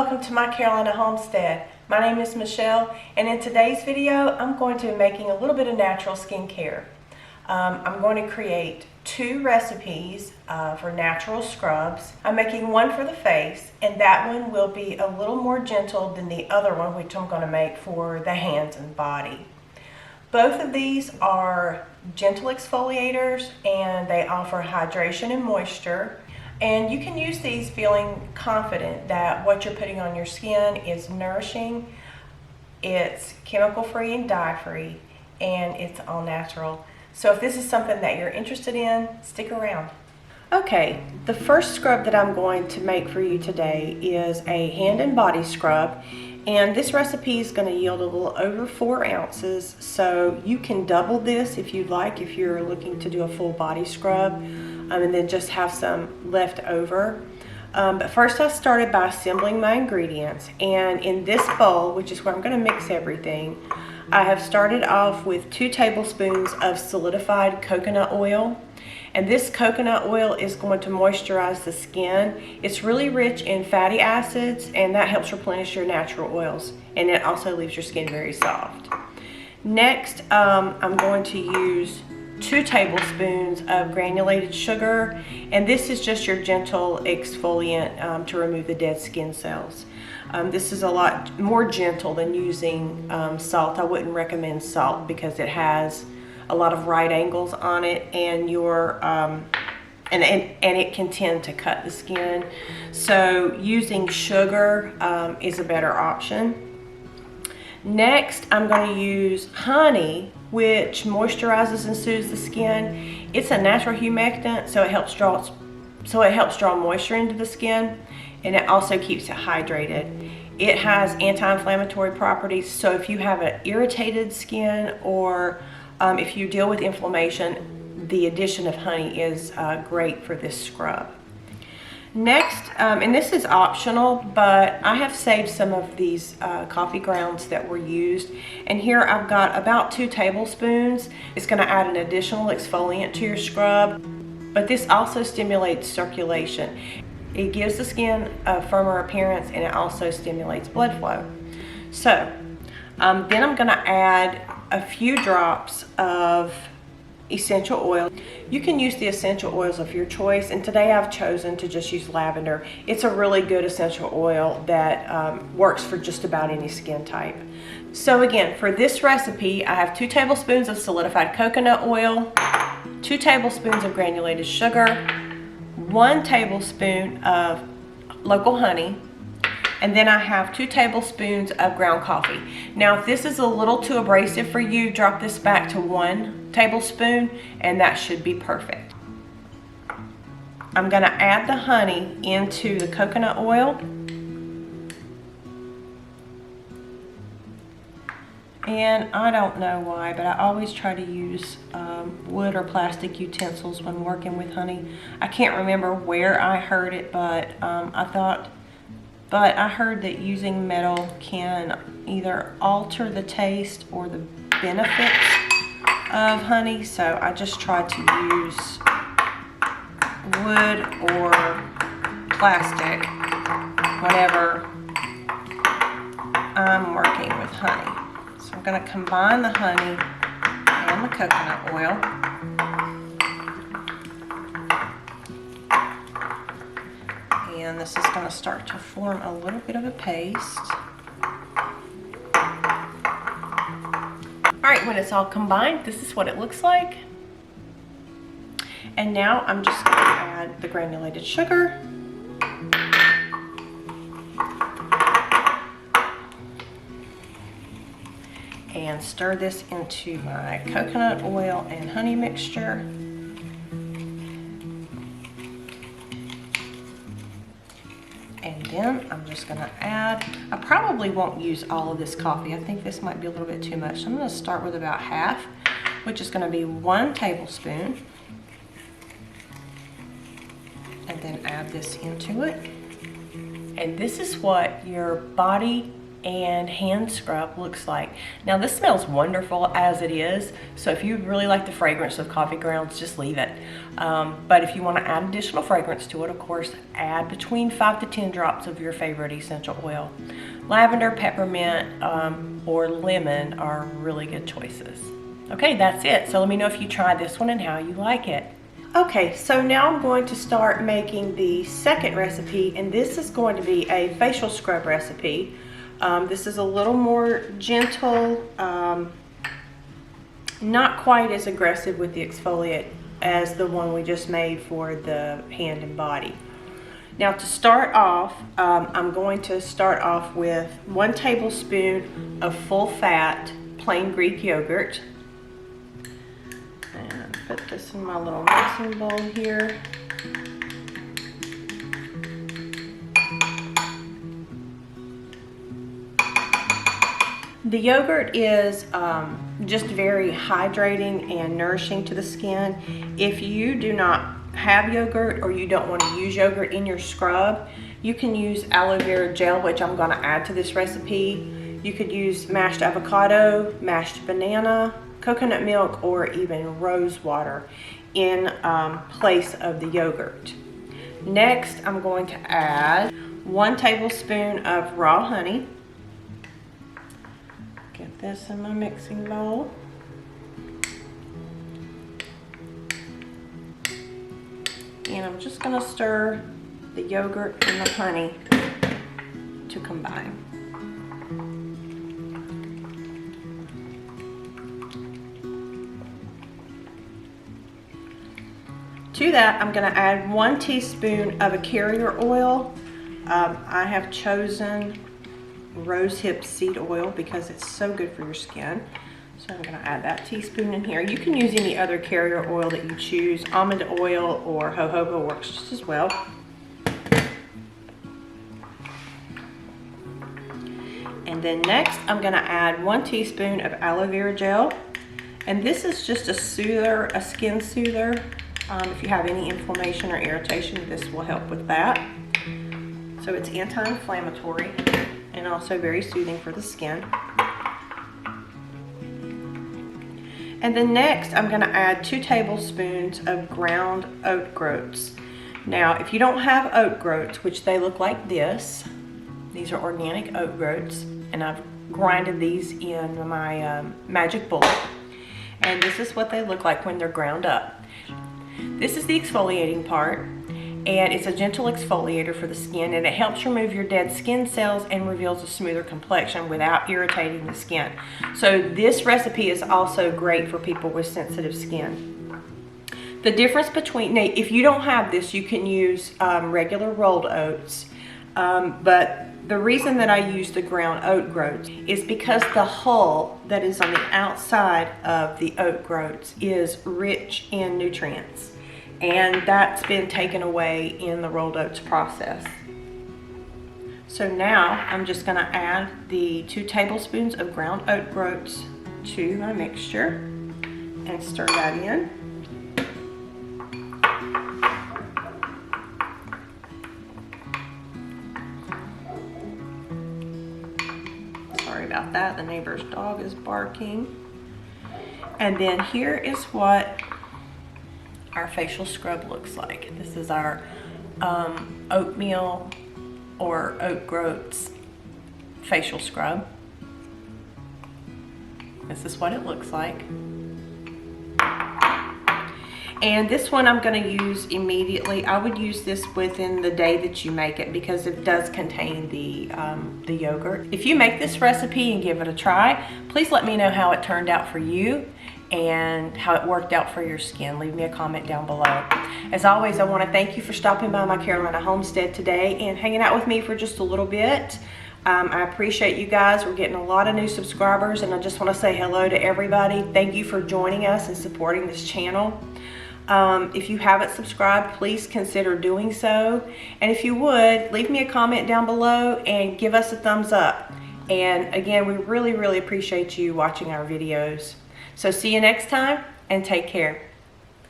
welcome to my Carolina homestead. My name is Michelle, and in today's video I'm going to be making a little bit of natural skincare. I'm going to create 2 recipes for natural scrubs. I'm making one for the face, and that one will be a little more gentle than the other one, which I'm going to make for the hands and body. Both of these are gentle exfoliators, and they offer hydration and moisture. And you can use these feeling confident that what you're putting on your skin is nourishing, it's chemical free and dye free, and it's all natural. So if this is something that you're interested in, stick around. Okay, the first scrub that I'm going to make for you today is a hand and body scrub. And this recipe is going to yield a little over 4 ounces. So you can double this if you'd like, if you're looking to do a full body scrub. And then just have some left over. But first I started by assembling my ingredients, and in this bowl, which is where I'm going to mix everything, I have started off with 2 tablespoons of solidified coconut oil, and this coconut oil is going to moisturize the skin. It's really rich in fatty acids, and that helps replenish your natural oils, and it also leaves your skin very soft. Next, I'm going to use 2 tablespoons of granulated sugar, and this is just your gentle exfoliant to remove the dead skin cells. This is a lot more gentle than using salt. I wouldn't recommend salt because it has a lot of right angles on it, and and it can tend to cut the skin. So using sugar is a better option. Next, I'm going to use honey, which moisturizes and soothes the skin. It's a natural humectant, so it helps draw moisture into the skin, and it also keeps it hydrated. It has anti-inflammatory properties, so if you have an irritated skin or if you deal with inflammation, the addition of honey is great for this scrub. Next, and this is optional, but I have saved some of these coffee grounds that were used, and here I've got about 2 tablespoons. It's going to add an additional exfoliant to your scrub, but this also stimulates circulation. It gives the skin a firmer appearance, and it also stimulates blood flow. So then I'm going to add a few drops of essential oil. You can use the essential oils of your choice, and today I've chosen to just use lavender. It's a really good essential oil that works for just about any skin type. So again, for this recipe, I have 2 tablespoons of solidified coconut oil, 2 tablespoons of granulated sugar, 1 tablespoon of local honey, and then I have 2 tablespoons of ground coffee. Now, if this is a little too abrasive for you, drop this back to 1 tablespoon, and that should be perfect. I'm going to add the honey into the coconut oil. And I don't know why, but I always try to use wood or plastic utensils when working with honey. I can't remember where I heard it, but I heard that using metal can either alter the taste or the benefits of honey, so I just try to use wood or plastic whenever I'm working with honey. So I'm going to combine the honey and the coconut oil. And this is going to start to form a little bit of a paste. Alright, when it's all combined, this is what it looks like. And now I'm just going to add the granulated sugar. And stir this into my coconut oil and honey mixture. And then I'm just going to add, I probably won't use all of this coffee. I think this might be a little bit too much. So I'm going to start with about half, which is going to be 1 tablespoon. And then add this into it. And this is what your body and hand scrub looks like. Now this smells wonderful as it is, so if you really like the fragrance of coffee grounds, just leave it. But if you want to add additional fragrance to it, of course, add between 5 to 10 drops of your favorite essential oil. Lavender, peppermint, or lemon are really good choices. Okay, that's it. So let me know if you tried this one and how you like it. Okay, so now I'm going to start making the second recipe, and this is going to be a facial scrub recipe. This is a little more gentle, not quite as aggressive with the exfoliate as the one we just made for the hand and body. Now to start off, I'm going to start off with 1 tablespoon of full fat plain Greek yogurt. And put this in my little mixing bowl here. The yogurt is just very hydrating and nourishing to the skin. If you do not have yogurt or you don't want to use yogurt in your scrub, you can use aloe vera gel, which I'm going to add to this recipe. You could use mashed avocado, mashed banana, coconut milk, or even rose water in place of the yogurt. Next, I'm going to add 1 tablespoon of raw honey. Get this in my mixing bowl. And I'm just going to stir the yogurt and the honey to combine. To that, I'm going to add 1 teaspoon of a carrier oil. I have chosen rosehip seed oil because it's so good for your skin. So I'm going to add that teaspoon in here. You can use any other carrier oil that you choose. Almond oil or jojoba works just as well. And then next, I'm going to add 1 teaspoon of aloe vera gel. And this is just a soother, a skin soother. If you have any inflammation or irritation, this will help with that. So it's anti-inflammatory and also very soothing for the skin. And then next, I'm going to add 2 tablespoons of ground oat groats. Now, if you don't have oat groats, which they look like this, these are organic oat groats, and I've grinded these in my magic bullet. And this is what they look like when they're ground up. This is the exfoliating part, and it's a gentle exfoliator for the skin, and it helps remove your dead skin cells and reveals a smoother complexion without irritating the skin. So this recipe is also great for people with sensitive skin. The difference between, now if you don't have this, you can use regular rolled oats, but the reason that I use the ground oat groats is because the hull that is on the outside of the oat groats is rich in nutrients, and that's been taken away in the rolled oats process. So now I'm just going to add the 2 tablespoons of ground oat groats to my mixture and stir that in. Sorry about that, the neighbor's dog is barking. And then here is what our facial scrub looks like. This is our oatmeal or oat groats facial scrub. This is what it looks like. And this one I'm going to use immediately. I would use this within the day that you make it because it does contain the yogurt. If you make this recipe and give it a try, please let me know how it turned out for you and how it worked out for your skin. Leave me a comment down below. As always, I want to thank you for stopping by my Carolina homestead today and hanging out with me for just a little bit. I appreciate you guys. We're getting a lot of new subscribers, and I just want to say hello to everybody. Thank you for joining us and supporting this channel. If you haven't subscribed, please consider doing so. And if you would, leave me a comment down below and give us a thumbs up. And again, we really, really appreciate you watching our videos. So see you next time, and take care.